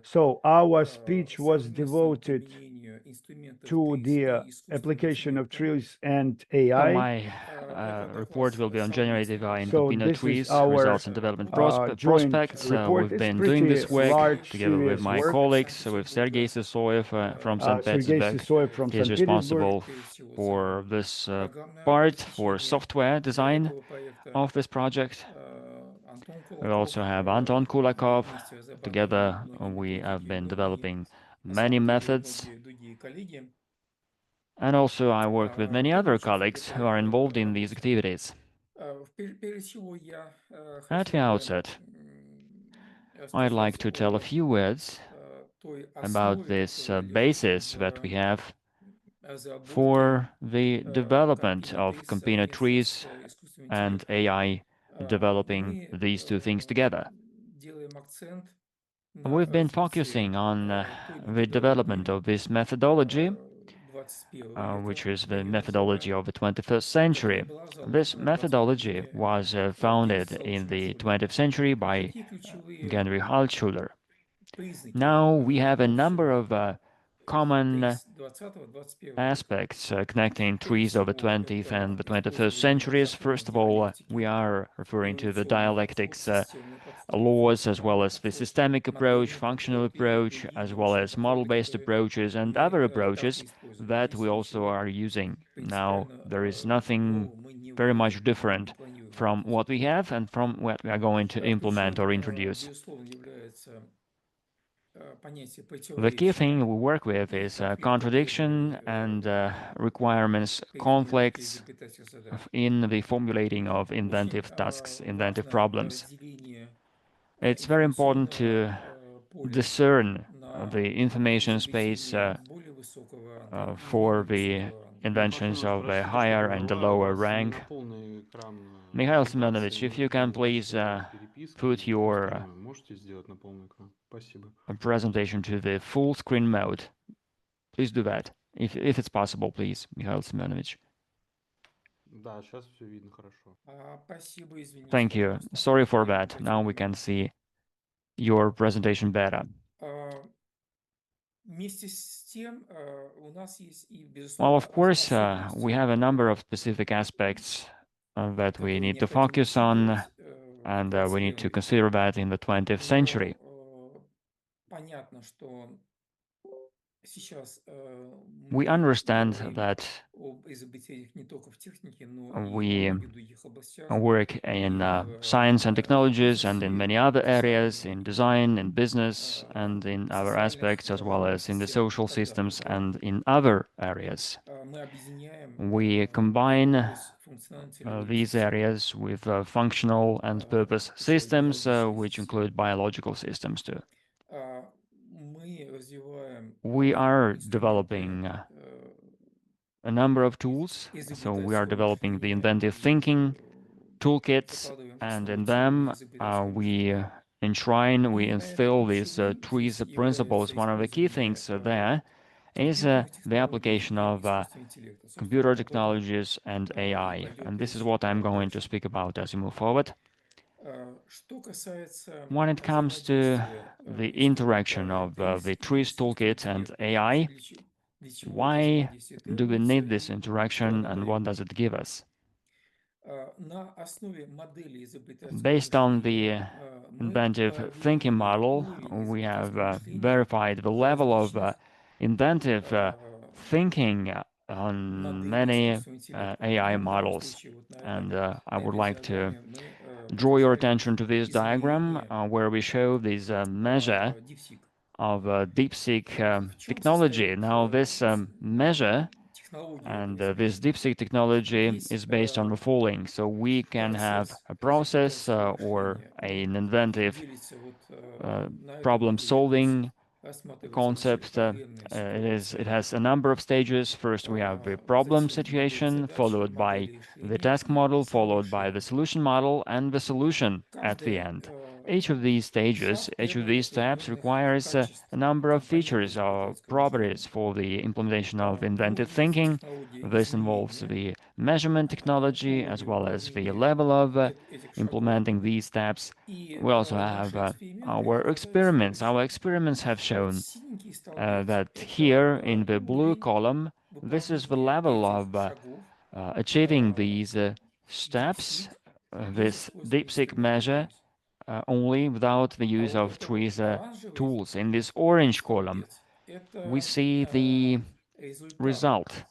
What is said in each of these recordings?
So our speech was devoted to the application of TRIZ and So AI. my report will be on generative AI in So Compinno this is TRIZ, our results and development joint prospects. report. We've It's been doing pretty this work large, together with serious my work. colleagues, with Sergei Sisoyev from St. Sergei Petersburg. Sisoyev from He is St. Petersburg. responsible for this part, for software design of this project. We also have Anton Kulakov. Together, we have been developing many methods. And also, I work with many other colleagues who are involved in these activities. At the outset, I'd like to tell a few words about this basis that we have for the development of Compinno trees and AI developing these two things together. We've been focusing on the development of this methodology, which is the methodology of the 21st century. This methodology was founded in the 20th century by Henry Altschuler. Now we have a number of common aspects connecting trees of the 20th and the 21st centuries. First of all, we are referring to the dialectics laws, as well as the systemic approach, functional approach, as well as model-based approaches and other approaches that we also are using. Now, there is nothing very much different from what we have and from what we are going to implement or introduce. The key thing we work with is contradiction and requirements, conflicts in the formulating of inventive tasks, inventive problems. It's very important to discern the information space for the inventions of a higher and a lower rank. Mikhail Semyonovich, if you can please put your presentation to the full screen mode. Please do that. If it's possible, please, Mikhail Semyonovich. Thank you. Sorry for that. Now we can see your presentation better. Well, of course, we have a number of specific aspects that we need to focus on, and we need to consider that in the 20th century. We understand that we work in science and technologies and in many other areas, in design, in business, and in other aspects, as well as in the social systems and in other areas. We combine these areas with functional and purpose systems, which include biological systems too. We are developing a number of tools. So we are developing the inventive thinking toolkits, and in them we enshrine, we instill these TRIZ principles. One of the key things there is the application of computer technologies and AI. And this is what I'm going to speak about as we move forward. When it comes to the interaction of the TRIZ toolkit and AI, why do we need this interaction and what does it give us? Based on the inventive thinking model, we have verified the level of inventive thinking on many AI models. And I would like to draw your attention to this diagram where we show this measure of DeepSeek technology. Now, this measure and this DeepSeek technology is based on the following. So we can have a process or an inventive problem-solving concept. It has a number of stages. First, we have the problem situation, followed by the task model, followed by the solution model, and the solution at the end. Each of these stages, each of these steps requires a number of features or properties for the implementation of inventive thinking. This involves the measurement technology as well as the level of implementing these steps. We also have our experiments. Our experiments have shown that here in the blue column, this is the level of achieving these steps, this DeepSeek measure only without the use of TRIZ tools. In this orange column, we see the result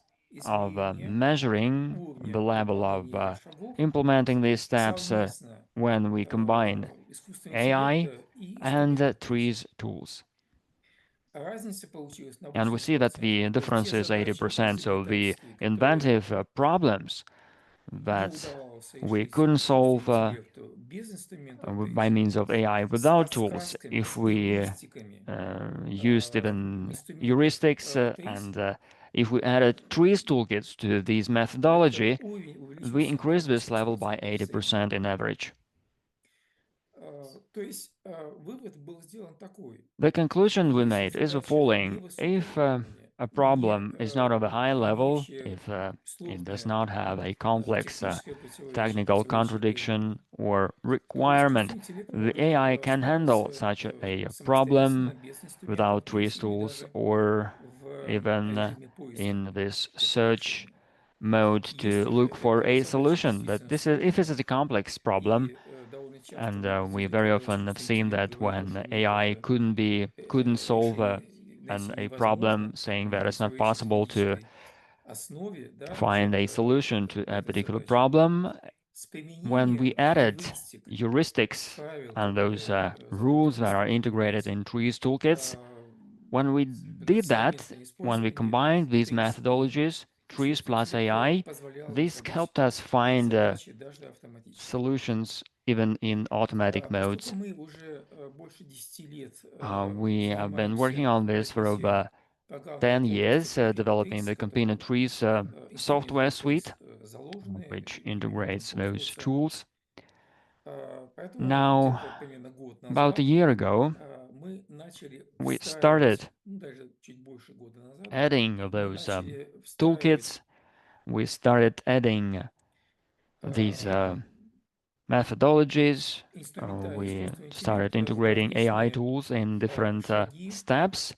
of measuring the level of implementing these steps when we combine AI and TRIZ tools. And we see that the difference is 80%, so the inventive problems that we couldn't solve by means of AI without tools if we used even heuristics and if we added TRIZ toolkits to this methodology, we increase this level by 80% in average. The conclusion we made is the following. If a problem is not of a high level, if it does not have a complex technical contradiction or requirement, the AI can handle such a problem without TRIZ tools or even in this search mode to look for a solution. But this is if this is a complex problem, and we very often have seen that when AI couldn't solve a problem, saying that it's not possible to find a solution to a particular problem, when we added heuristics and those rules that are integrated in TRIZ toolkits, when we did that, when we combined these methodologies, TRIZ plus AI, this helped us find solutions even in automatic modes. We have been working on this for over 10 years, developing the Compinno TRIZ software suite, which integrates those tools. Now, about a year ago, we started adding those toolkits. We started adding these methodologies. We started integrating AI tools in different steps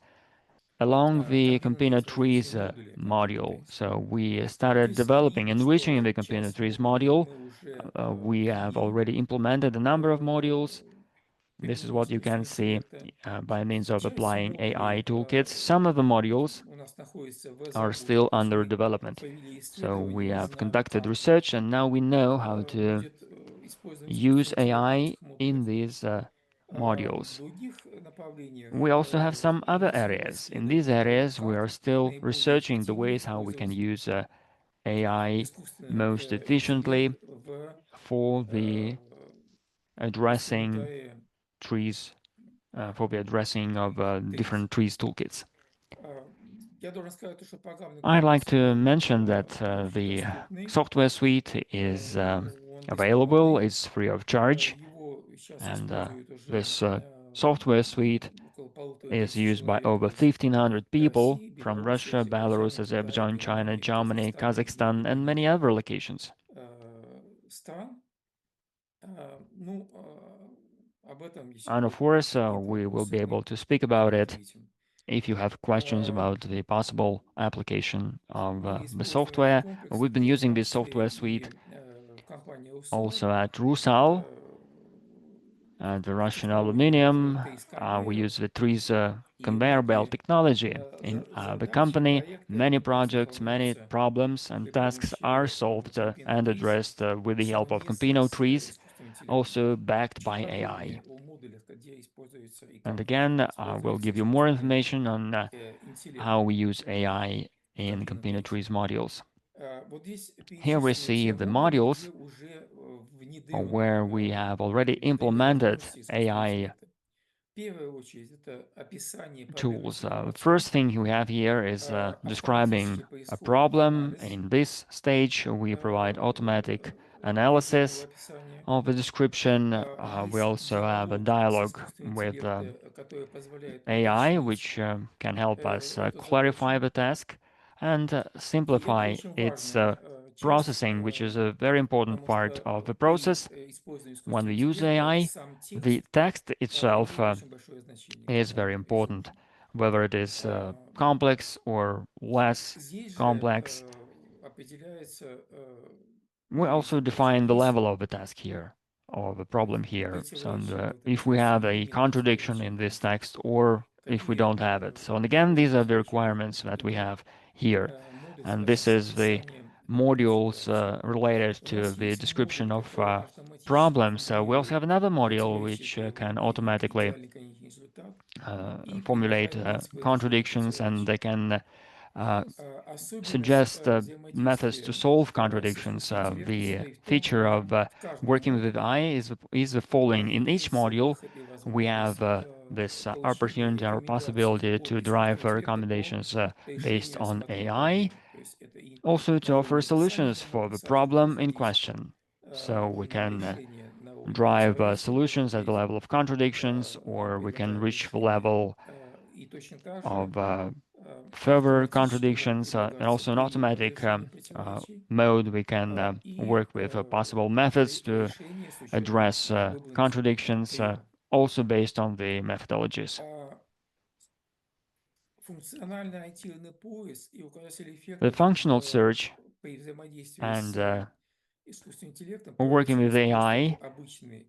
along the Compinno TRIZ module. So we started developing, enriching the Compinno TRIZ module. We have already implemented a number of modules. This is what you can see by means of applying AI toolkits. Some of the modules are still under development. So we have conducted research and now we know how to use AI in these modules. We also have some other areas. In these areas, we are still researching the ways how we can use AI most efficiently for the addressing TRIZ, for the addressing of different TRIZ toolkits. I'd like to mention that the software suite is available, it's free of charge, and this software suite is used by over 1,500 people from Russia, Belarus, Azerbaijan, China, Germany, Kazakhstan, and many other locations. And of course, we will be able to speak about it if you have questions about the possible application of the software. We've been using this software suite also at Rusal, the Russian aluminium. We use the TRIZ conveyor belt technology in the company. Many projects, many problems and tasks are solved and addressed with the help of Compinno TRIZ, also backed by AI. And again, we'll give you more information on how we use AI in Compinno TRIZ modules. Here we see the modules where we have already implemented AI tools. The first thing we have here is describing a problem. In this stage, we provide automatic analysis of the description. We also have a dialogue with AI, which can help us clarify the task and simplify its processing, which is a very important part of the process. When we use AI, the text itself is very important, whether it is complex or less complex. We also define the level of the task here, or the problem here. So if we have a contradiction in this text or if we don't have it. So and again, these are the requirements that we have here. And this is the modules related to the description of problems. So we also have another module which can automatically formulate contradictions, and they can suggest methods to solve contradictions. The feature of working with AI is the following. In each module, we have this opportunity or possibility to derive recommendations based on AI, also to offer solutions for the problem in question. So we can drive solutions at the level of contradictions, or we can reach the level of further contradictions, and also in automatic mode, we can work with possible methods to address contradictions, also based on the methodologies. The functional search and working with AI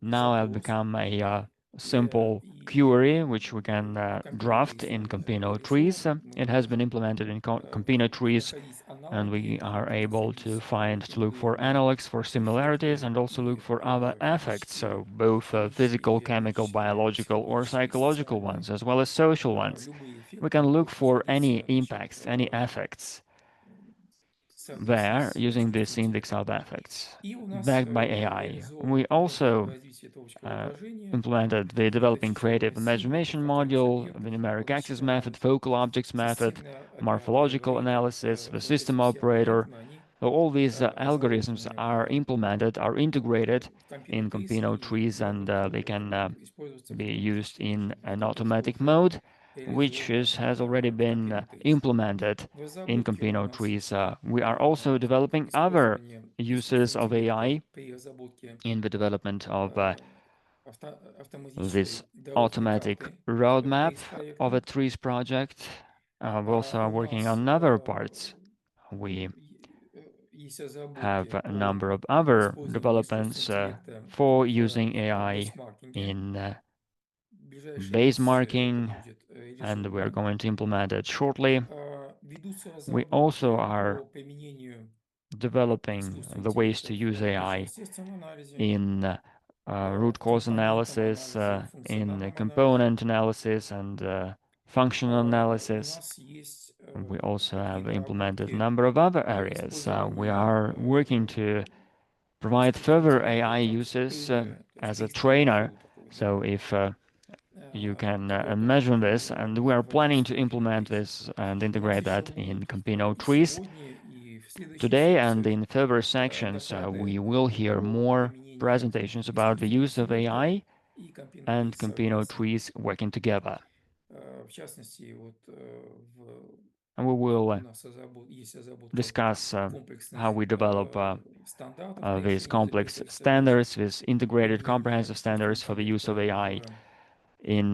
now have become a simple query which we can draft in Compinno TRIZ. It has been implemented in Compinno TRIZ, and we are able to look for analogs, for similarities, and also look for other effects, so both physical, chemical, biological, or psychological ones, as well as social ones. We can look for any impacts, any effects there using this index of effects backed by AI. We also uh, implemented the developing creative imagination module, the numeric access method, focal objects method, morphological analysis, the system operator. So all these algorithms are implemented, are integrated in Compinno TRIZ, and they can be used in an automatic mode, which has already been implemented in Compinno TRIZ. We are also developing other uses of AI in the development of this automatic roadmap of a TRIZ project. We also are working on other parts. We have a number of other developments for using AI in base marking, and we are going to implement it shortly. We also are developing the ways to use AI in root cause analysis, in component analysis, and functional analysis. We also have implemented a number of other areas. We are working to provide further AI uses as a trainer. So if you can imagine this, and we are planning to implement this and integrate that in Compinno TRIZ. Today and in further sections, we will hear more presentations about the use of AI and Compinno TRIZ working together. And we will discuss how we develop these complex standards, these integrated comprehensive standards for the use of AI in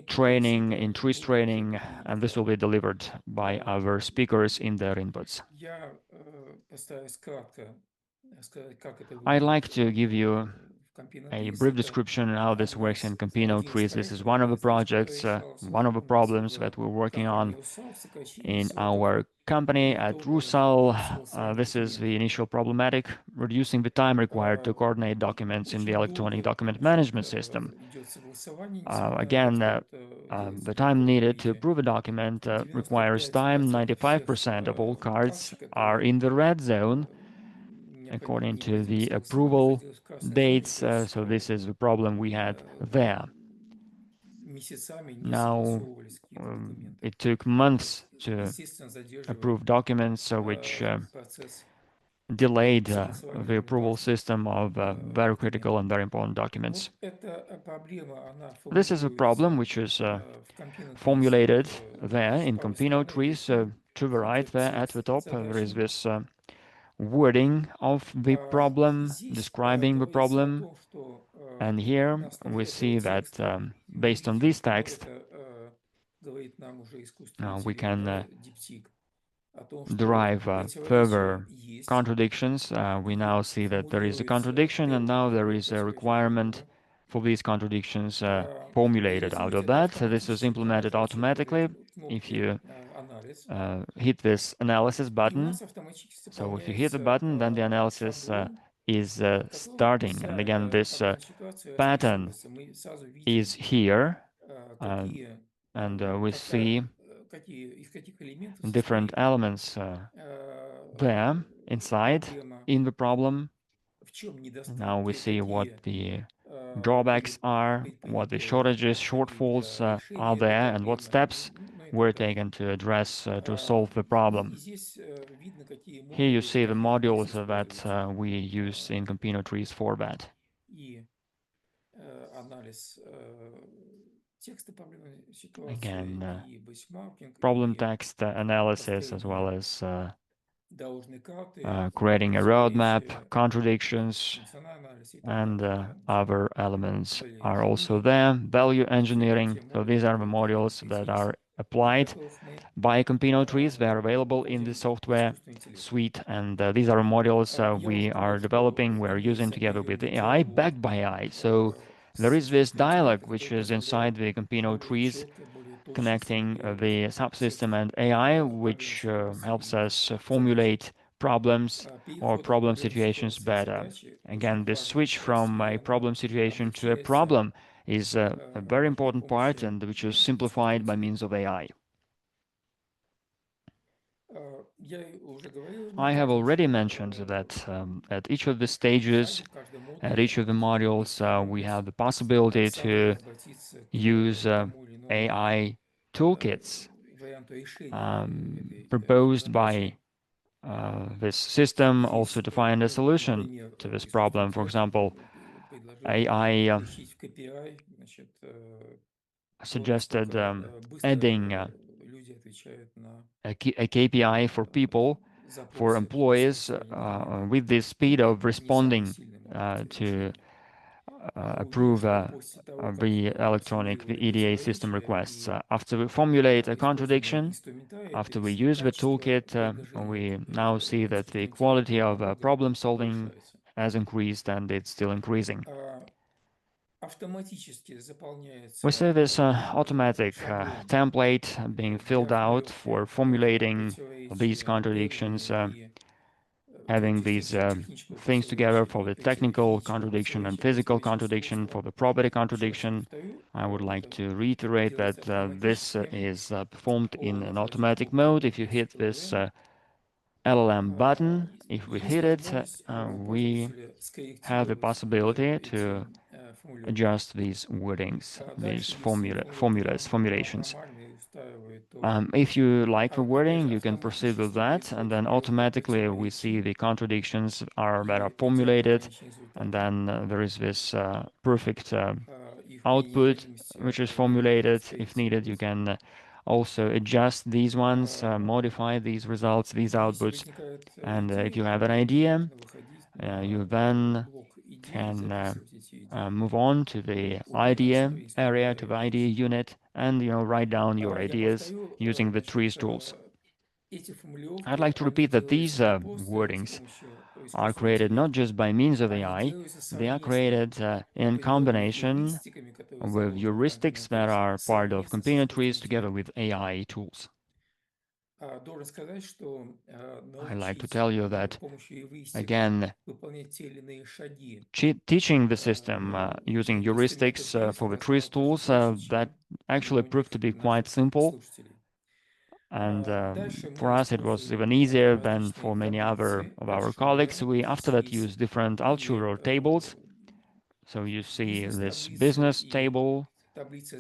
training, in TRIZ training, and this will be delivered by our speakers in their inputs. I'd like to give you a brief description of how this works in Compinno TRIZ. This is one of the projects, one of the problems that we're working on in our company at Rusal. This is the initial problematic, reducing the time required to coordinate documents in the electronic document management system. Again, the time needed to approve a document requires time. 95% of all cards are in the red zone according to the approval dates. So this is the problem we had there. Now, it took months to approve documents, which delayed the approval system of very critical and very important documents. This is a problem which is formulated there in Compinno TRIZ. To the right there at the top, there is this wording of the problem, describing the problem. And here we see that based on this text, we can derive further contradictions. We now see that there is a contradiction, and now there is a requirement for these contradictions formulated out of that. So this is implemented automatically if you hit this analysis button. So if you hit the button, then the analysis is starting. And again, this pattern is here, and we see different elements there inside in the problem. Now we see what the drawbacks are, what the shortages, shortfalls are there, and what steps were taken to address to solve the problem. Here you see the modules that we use in Compinno TRIZ for that. Again, problem text analysis, as well as creating a roadmap, contradictions, and other elements are also there. Value engineering. So these are the modules that are applied by Compinno TRIZ. They are available in the software suite, and these are modules we are developing, we're using together with AI, backed by AI. So there is this dialogue which is inside the Compinno TRIZ, connecting the subsystem and AI, which helps us formulate problems or problem situations better. Again, this switch from a problem situation to a problem is a very important part, and which is simplified by means of AI. I have already mentioned that at each of the stages, at each of the modules, we have the possibility to use AI toolkits proposed by this system also to find a solution to this problem. For example, AI suggested adding a KPI for people, for employees, with the speed of responding to approve the electronic the EDA system requests. After we formulate a contradiction, after we use the toolkit, we now see that the quality of problem solving has increased, and it's still increasing. We see this automatic template being filled out for formulating these contradictions, having these things together for the technical contradiction and physical contradiction, for the property contradiction. I would like to reiterate that this is performed in an automatic mode. If you hit this LLM button, if we hit it, we have the possibility to adjust these wordings, these formulations. If you like the wording, you can proceed with that, and then automatically we see the contradictions that are formulated, and then there is this perfect output which is formulated. If needed, you can also adjust these ones, modify these results, these outputs, and if you have an idea, you then can move on to the idea area, to the idea unit, and write down your ideas using the TRIZ tools. I'd like to repeat that these wordings are created not just by means of AI, they are created in combination with heuristics that are part of Compinno TRIZ together with AI tools. I like to tell you that, again, teaching the system using heuristics for the TRIZ tools, that actually proved to be quite simple. And for us, it was even easier than for many other of our colleagues. We, after that, used different Altshuler tables. So you see this business table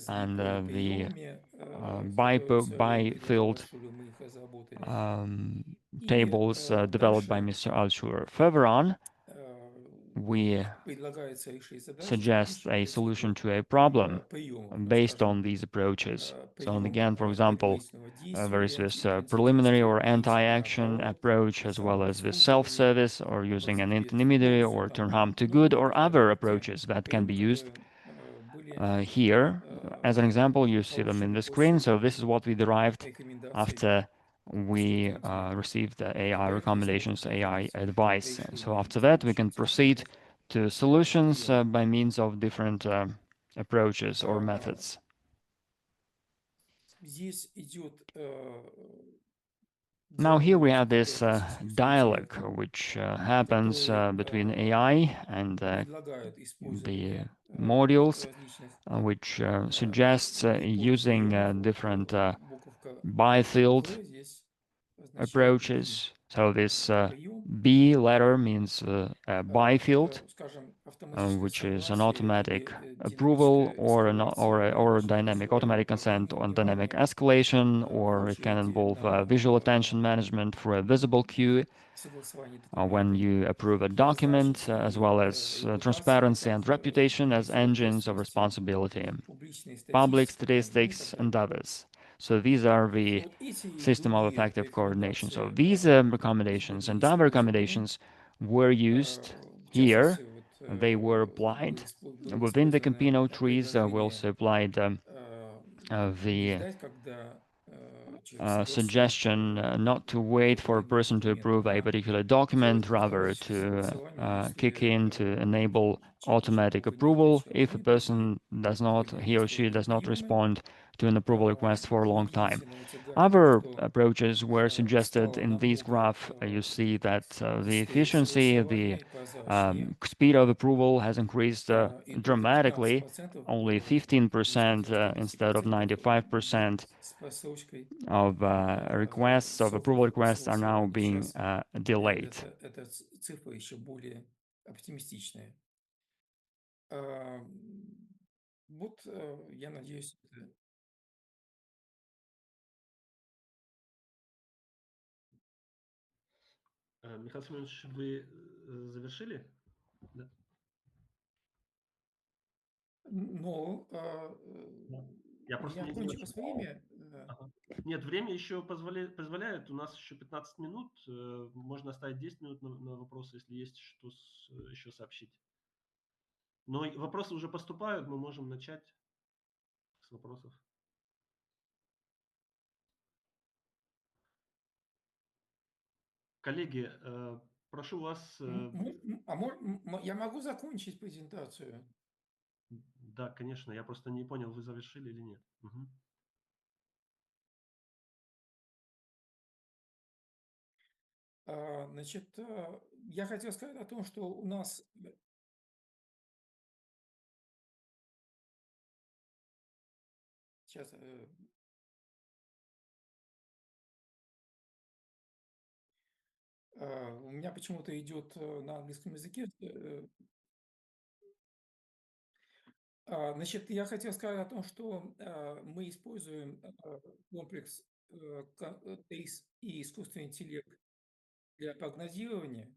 and the bifield um, tables developed by Mr. Altshuler. Further on, we suggest a solution to a problem based on these approaches. So, and again, for example, there is this preliminary or anti-action approach, as well as this self-service or using an intermediary or turn harm to good or other approaches that can be used here. As an example, you see them in the screen. So this is what we derived after we received the AI recommendations, AI advice. So after that, we can proceed to solutions by means of different approaches or methods. Now here we have this dialogue which happens between AI and the modules, which suggests using different bifield approaches. So this B letter means bifield, which is an automatic approval or a dynamic automatic consent on dynamic escalation, or it can involve visual attention management for a visible queue when you approve a document, as well as transparency and reputation as engines of responsibility, public statistics, and others. So these are the system of effective coordination. So these recommendations and other recommendations were used here. They were applied within the Compinno TRIZ. We also applied the suggestion not to wait for a person to approve a particular document, rather to kick in to enable automatic approval if a person does not, he or she does not respond to an approval request for a long time. Other approaches were suggested in this graph. You see that the efficiency, the speed of approval has increased dramatically, only 15% instead of 95% of requests, of approval requests are now being delayed. Цифра еще более оптимистичная. Вот, я надеюсь, Михаил Семенович, вы завершили? Да. но Я просто я не кончу завершил. время. Ага. Нет, время еще позволяет. У нас еще 15 минут. Можно оставить 10 минут на вопросы, если есть что еще сообщить. Но вопросы уже поступают, мы можем начать с вопросов. Коллеги, прошу вас... Я могу закончить презентацию? Да, конечно. Я просто не понял, вы завершили или нет. Угу. Значит, я хотел сказать о том, что у нас... Сейчас... У меня почему-то идет на английском языке. Значит, я хотел сказать о том, что мы используем комплекс TRIZ и искусственный интеллект для прогнозирования.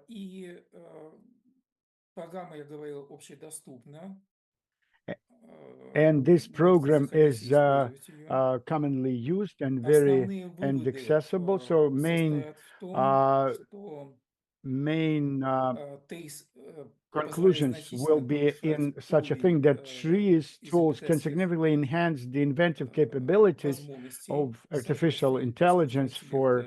И программа, я говорил, общедоступна. And this program is commonly used and very accessible. So main conclusions will be in such a thing that TRIZ tools can significantly enhance the inventive capabilities of artificial intelligence for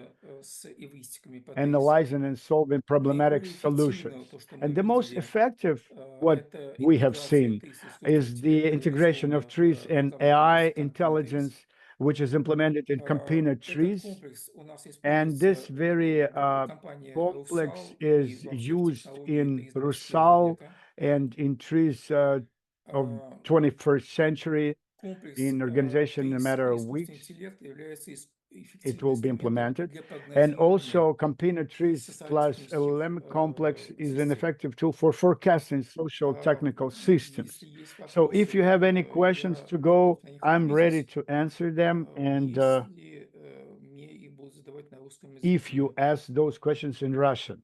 analyzing and solving problematic solutions. And the most effective, what we have seen, is the integration of TRIZ and AI intelligence, which is implemented in Compinno TRIZ. And this very complex is used in Rusal and in TRIZ of 21st century in organization in a matter of weeks. it will be эффективный метод implemented. для And прогнозирования also Compinno TRIZ plus несостоятельности LLM complex is an систем. effective tool for forecasting social technical systems. Если есть So if you вопросы, have any questions я to go, готов на них I'm ready ответить. to answer them. And Если мне их будут задавать на русском if you языке. ask those questions in Russian.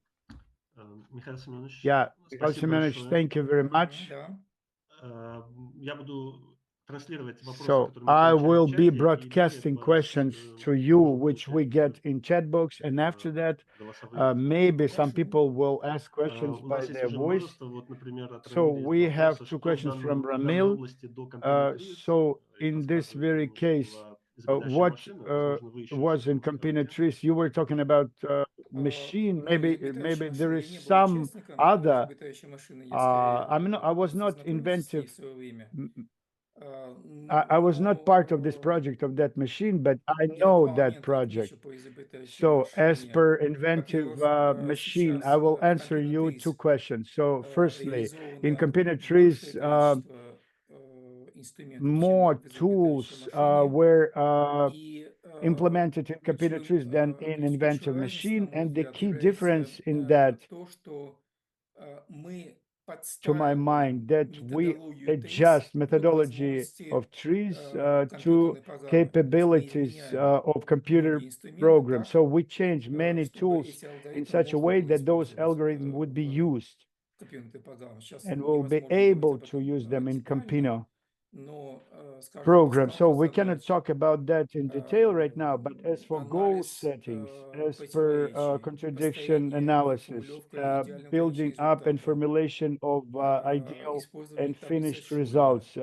Михаил Семенович, Yeah, Mikhail спасибо Semyonovich, большое. thank you very much. Да. Я буду транслировать вопросы, So которые мы I получаем will в be чате, и broadcasting далее questions to you, which we get in chat box, and after that, голосовые. maybe some Хорошо. people will ask questions У by нас есть their уже voice. множество, вот, например, от So Рамиля есть we два have вопроса, two что в questions from данной Ramil. области до Compinno TRIZ, So и in this рассказывает, very что case, была изобретающая what машина, возможно, вы еще was что-то in Compinno расскажете. TRIZ, you were talking about machine. Maybe Изобретающей there машины is я не был some участником other. изобретающей машины. Я скорее I was not знакомился с ней inventive. в свое время. I was not part of this Но project of that machine, but I ни know одного that момента project. отвечу по изобретающей So as машине. per inventive Во-первых, machine, I сейчас will в answer Compinno you TRIZ two questions. So firstly, in реализовано Compinno большое TRIZ, количество инструментов, чем more в изобретающей tools машине. were И implemented in Compinno TRIZ than in ключевая inventive разница, на machine. мой And the взгляд, key является difference in that, то, что мы to my подстраиваем mind, that we методологию TRIZ adjust под methodology возможности of trees to компьютерной программы. То есть мы capabilities изменяем of computer многие инструменты programs. так, So we change many чтобы tools эти in алгоритмы such a можно way было that those использовать algorithms would be в used компьютерной программе. Сейчас and will be невозможно говорить able об to этом use them in детально, Compinno но, скажем, program. So постановка we cannot задач, talk about that in detail right now, but as for goal анализ settings, as per противоречий, contradiction построение и analysis, формулировка идеального building конечного up and результата, formulation of ideal использование and таблиц finished Шулера, results,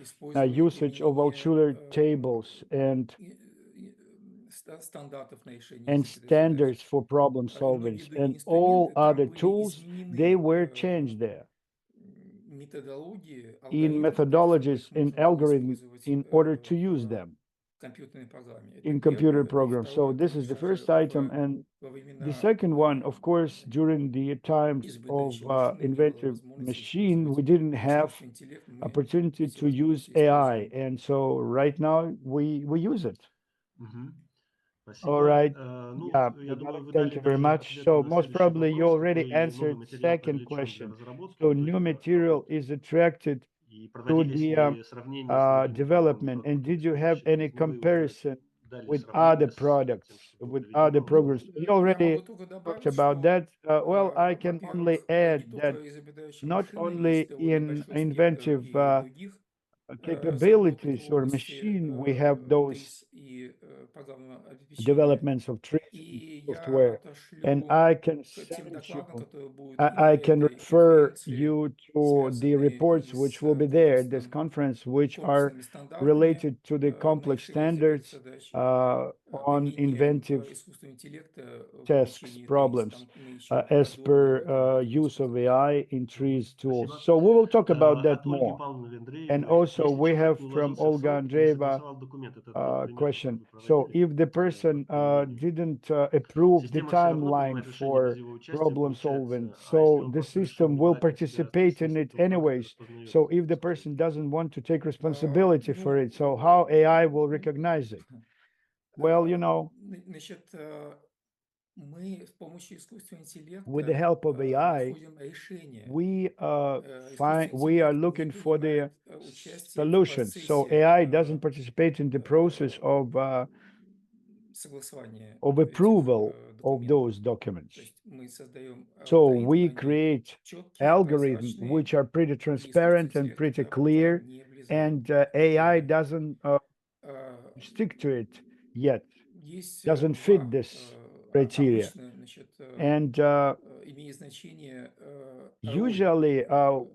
использование usage of применение Altshuler tables стандартов на решение and этих задач. standards for problem И многие solvings, другие and all инструменты, там other были tools, they изменены were changed there методологии, in алгоритмы, по которым methodologies, их in можно было algorithm использовать in order to use в them компьютерной программе. Это in computer первое. И programs. So второе, this is the конечно же, first item. And во the времена second one, of course, during the times of изобретающей машины не было inventive возможности machine, we использовать didn't have искусственный интеллект. Мы opportunity эти to use возможности AI. используем. And so right now we use it. Спасибо. All right. Ну, Yeah, я думаю, вы thank дали you very даже much. ответы So на most следующий probably you вопрос, already какой новый answered материал second привлечен для question. разработки So или new для material работы? is attracted И to проводились the ли сравнения с другими программными development. And did you продуктами, have поставщиков? any Ну, вы уже comparison дали with other сравнение с products, тем, что было with other приведено. programs? You Я already могу только talked добавить, about что, that. Well, I can only во-первых, не add that только изобретающие not машины, есть only довольно in большой спектр inventive и других разработок в capabilities or области machine, we have those TRIZ и программного обеспечения. developments of trees and И я software. And отошлю I can к тем send докладам, you, которые будут I на can этой refer конференции, you to the связанные reports и which с will be there at this conference, which are комплексными стандартами related to the на complex решение изобретательных standards задач, on применением inventive искусственного интеллекта в tasks, обучении TRIZ. problems, Там мы еще as подробнее об этом per будем use of рассказывать. AI in trees tools. Спасибо. So we will talk about that От Ольги more. Павловны And Андреевны. also Если we человек have не from уложился в Olga срок и не Andreeva согласовал документ, это тот пример, который question. вы So проводили if the по person применению. didn't approve the Система все равно timeline принимает решение без for его участия, problem solving, получается, а если so он the просто решил system не will брать на себя participate in ответственность, it то как это anyways. распознает So if the софтвер? person doesn't want to take responsibility for Ну, it, so how AI will recognize it? Well, you know, значит, мы с помощью искусственного with the интеллекта help of AI, находим решение. we Искусственный we are интеллект не looking for the принимает участие в solutions. So процессе AI doesn't participate in the process согласования of этих approval of документов. those То documents. есть мы создаем So алгоритмы, we они create четкие, algorithms прозрачные, which are pretty и искусственный transparent and интеллект pretty пока clear, не влезает. and AI doesn't stick to it yet, Есть doesn't fit два this criteria. обычно, значит, And имеет значение usually того,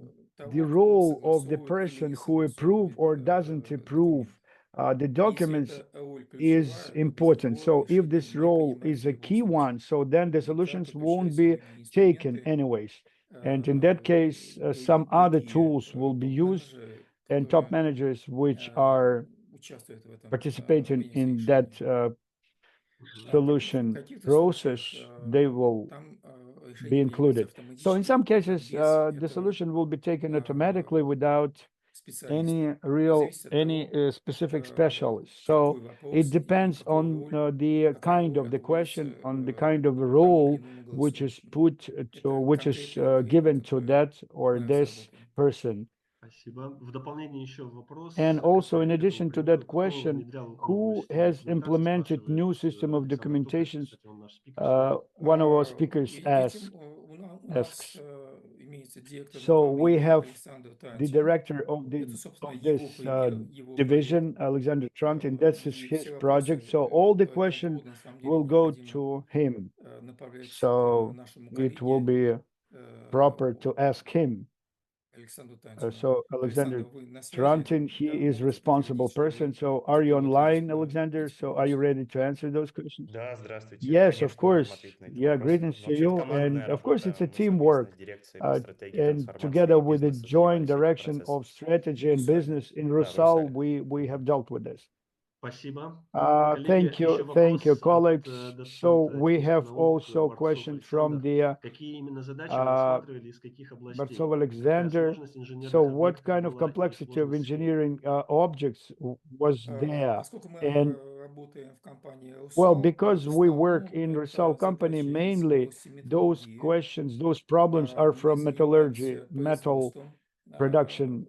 the кто role of the согласовывает или person не who approve согласовывает or doesn't approve документ. the Если documents эта роль is ключевая, то important. без So него if решение this не role is принимается в a любом key случае. one, so then the Тогда solutions won't подключаются be другие taken инструменты, anyways. And in that case, some other другие tools will be used, топ-менеджеры, and top которые managers which are участвуют в этом participating принятии in that решения. В solution каких-то process, случаях they will там решение be принимается included. So in автоматически, some cases, без the этого solution will be taken automatically without специалиста. any specific specialist. So it depends on the kind of the question, on the kind of role which is put to, which is given to that or this person. Спасибо. В дополнение еще вопрос. And also, in который addition to был that предметом, кто question, внедрял новую who систему has документации, implemented new спрашивает system of Александр Токарев. documentations? Кстати, он наш спикер сегодня. One of our speakers Перед этим у нас asks. имеется директор So we направления have Александр the Тантин. director of Это, собственно, this его division, проект. Alexander Trantin. That's И his все project. вопросы So all the по этому questions поводу, на самом деле, will go необходимо to him. направлять к So нашему it will коллеге be proper to ask him. Александру Тантину. So Alexander Александр, вы на связи? Trantin, he Да, is можете responsible подтвердить, что person. вы So are you заполняете online, на Alexander? эти So are you вопросы? ready to answer those questions? Да, здравствуйте. Yes, of Конечно, можем course. ответить на эти Yeah, вопросы. greetings to Вообще, это you. командная And of course, it's работа. a Мы совместно teamwork. с дирекцией по стратегии And трансформации together и with the бизнеса joint занимались этим direction процессом. of strategy and Русаль. business in Да, в Rusal, Русале. we have dealt with this. Спасибо. Thank Коллеги, еще thank you, вопрос от colleagues. So доцента we have технических наук also Борцов question from Александр. the Какие именно задачи вы uh, рассматривали, из каких областей? Bartsov Какая Alexander. сложность So инженерных what объектов kind of была и complexity of сложность всего? engineering objects was there? Поскольку мы And работаем в компании well, Rusal, because в we work основном in это Rusal company, задачи из mainly области those металлургии. questions, those problems are Мы from metallurgy, занимаемся metal производством production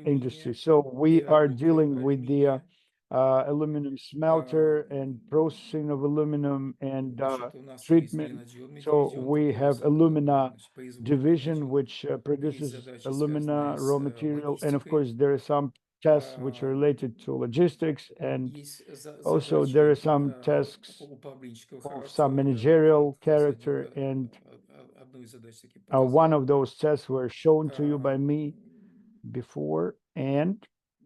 industry. алюминия, So we are переработкой dealing with the алюминия. aluminum smelter and processing of aluminum and Вообще-то у нас есть treatment. линодиодный So дивизион, we который have alumina значит, производит division, линодиод. which Есть produces задачи, alumina связанные raw с material. And of логистикой. course, there are some tests which are related to logistics. And Есть also there are задачи some tasks управленческого of some характера. managerial Вот character. And одну из задач таки one показал. of those tests were shown to you by me before. And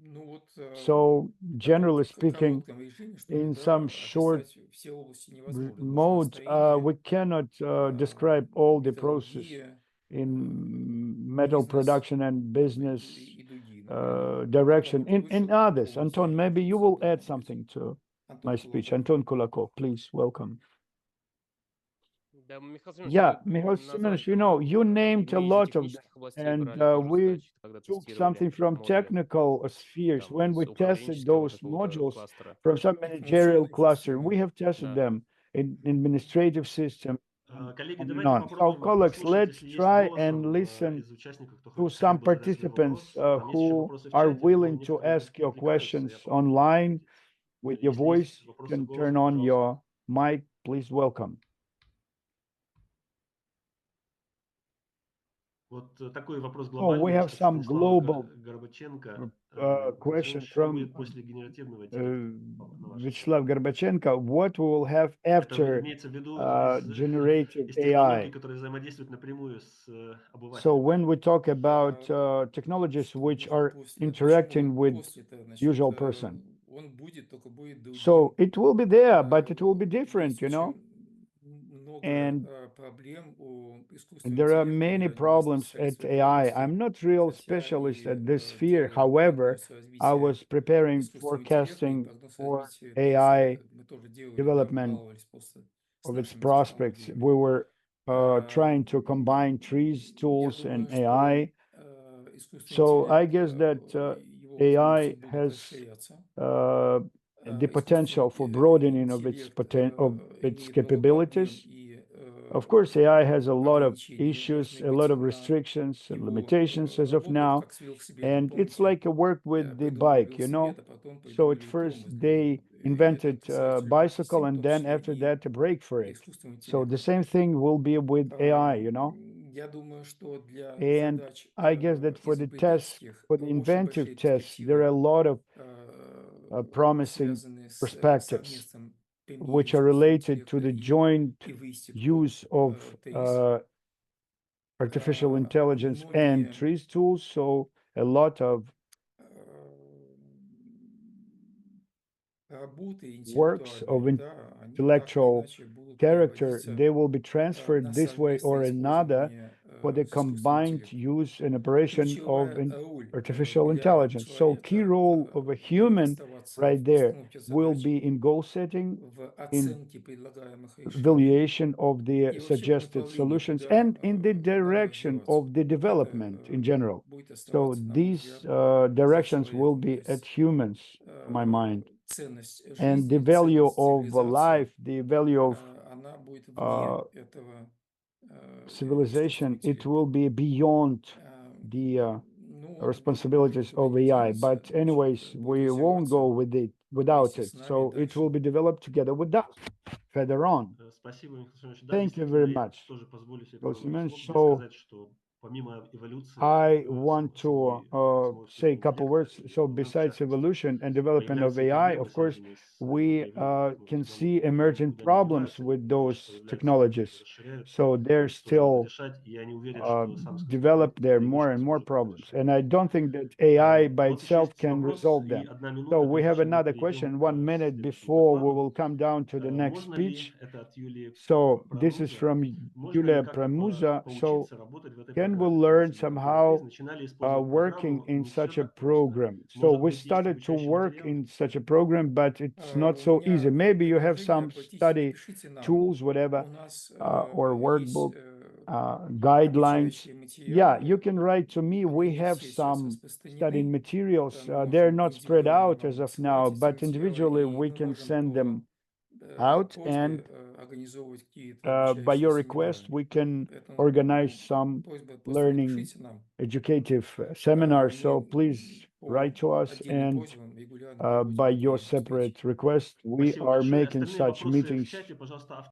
Ну вот so, в таком generally speaking, коротком режиме, что in ли, да, some short описать все области невозможно. Потому что mode, настроение, we cannot describe all the process металлургия, in metal бизнес production and business и другие направления. direction. Антон, вот вы In еще others, области Anton, maybe you интересуют, will да, add может быть? something to Антон my speech. Кулаков. Anton Kulakov, please welcome. Да, Михаил Семенович, Yeah, вы Michael назвали Semenovic, you know, you named a одну из lot of them, технических областей, and брали тоже we задачи, когда took тестировали something from модули technical spheres. там, When с we tested управленческого those какого-то modules кластера. from some Мы managerial уже cluster, we тестируем. have tested Да. them in administrative system Коллеги, and давайте on. So, попробуем colleagues, послушать, let's если есть try голосом and listen из участников, кто to хотел some бы задать свой participants вопрос. Там есть еще who вопросы в are чате, но willing to некоторые ask your отвлекаются. questions Я попробую online ответить. with your Если есть voice. You вопросы can turn голосом, on пожалуйста. your mic. Please welcome. Вот такой вопрос Oh, we глобальный have от some Станислава global Горбаченко. question Что from будет после генеративного интеллекта, на ваш взгляд? Vyacheslav Gorbachenko. What we will have Это after имеется в виду generative из технологий, AI? которые взаимодействуют напрямую с So обывателем. when we talk about technologies Что which будет are после? interacting Почему with после-то? Значит, usual person. он будет, только будет другим. So it will be there, but it will be different, Есть you know. очень много And проблем у искусственного there are интеллекта. many Я не problems специалист в at этой AI. области, I'm not real хотя specialist и at this sphere. делаю However, прогноз I развития was preparing искусственного интеллекта, и forecasting прогноз for развития AI мы тоже делали, да, development баловались просто с of its нашими prospects. технологиями. We were trying to combine TRIZ Я tools думаю, and что AI. искусственный So I интеллект, guess that его AI возможности будут has расширяться. the potential for broadening of its Имеет много проблем capabilities. и Of course, AI has a lot of ограничений. Мы issues, должны a lot быть of на restrictions and его limitations as of работу, вот now. как с велосипедом, And it's помните? like a work with the Придумали bike, you know. велосипед, а потом So at придумали first тормоз для they него. И это invented касается любых bicycle, систем, в and том then числе after и that a brake for it. искусственного So the интеллекта. same thing will be with AI, you know. Я думаю, что для And задач I guess that for the tests, изобретательских for the очень inventive большие tests, there are a перспективы, lot of promising связанные с perspectives, совместным which применением are искусственного related to интеллекта the joint и выйти под use of ТРИЗ. artificial intelligence and Многие TRIZ tools. So a lot of работы works of интеллектуальные, да, они так или intellectual иначе будут character, переводиться they will be на transferred this way or совместное another использование for the combined интеллект. use and operation of Ключевая роль artificial для intelligence. So key человека role of a будет human оставаться right в there постановке will задач, be in goal setting, в in оценке предлагаемых решений evaluation of the и вообще по suggested направлению, solutions, куда and in the надо direction развиваться. of the Вот это development in general. будет So оставаться, на мой these взгляд, за directions will человеком. То be at есть humans, to my mind. ценность And the жизни, value ценность of цивилизации, life, the value of она будет вне этого civilization, искусственного it will интеллекта. be beyond the Ну, вот responsibilities никуда of не AI. денется. But anyways, Значит, будет we won't go развиваться with it without вместе it. с нами So it will дальше. be developed together with us further on. Спасибо, Михаил Семенович. Да, Thank you действительно, very я much. тоже позволю себе Well, пару Семенович, слов, где so сказать, что помимо эволюции I want самого to say a искусственного couple интеллекта, words. и So Рубин в besides частности, evolution and development of появляются и AI, проблемы, of course, связанные с we появлением can технологий see которые emerging никуда не problems деваются, они with только лишь those появляются, только technologies. расширяются. So they're Их тоже надо still решать, и я не уверен, что сам искусственный develop интеллект there это more единичный and more способ это problems. решать. And I don't think that AI by Вот еще itself есть can вопрос resolve и them. 1 минута, So we have прежде чем мы another перейдем question, к 1 minute следующему before we докладу. will come down to the next Можно ли, speech. это от Юлии So this is Прамуза, from можно ли Yulia как-то Pramuza. So поучиться работать в этой can we программе? learn Спасибо, Компинно somehow TRIZ. Начинали использовать working программу, in не все such a так просто. program? So Может we быть, есть started to обучающий work материал? in such a program, but it's not У so easy. меня Maybe you have предложение, some обратитесь, study напишите нам. tools, У whatever, нас or есть workbook, guidelines. обучающие Yeah, материалы, you can write to me. We они have все сейчас some study распространены. materials. Мы They're можем not spread индивидуально out вам as of отсылать now, эти but материалы, individually и we мы can можем send по them out, and просьбе организовывать какие-то by обучающие your request, семинары. we can Поэтому organize some просьба, просто learning напишите нам. educative seminars. Мы So please по write to us, отдельным and просьбам регулярно проводим by your такие встречи. separate request, we Спасибо are большое. making Остальные such вопросы в meetings чате, пожалуйста,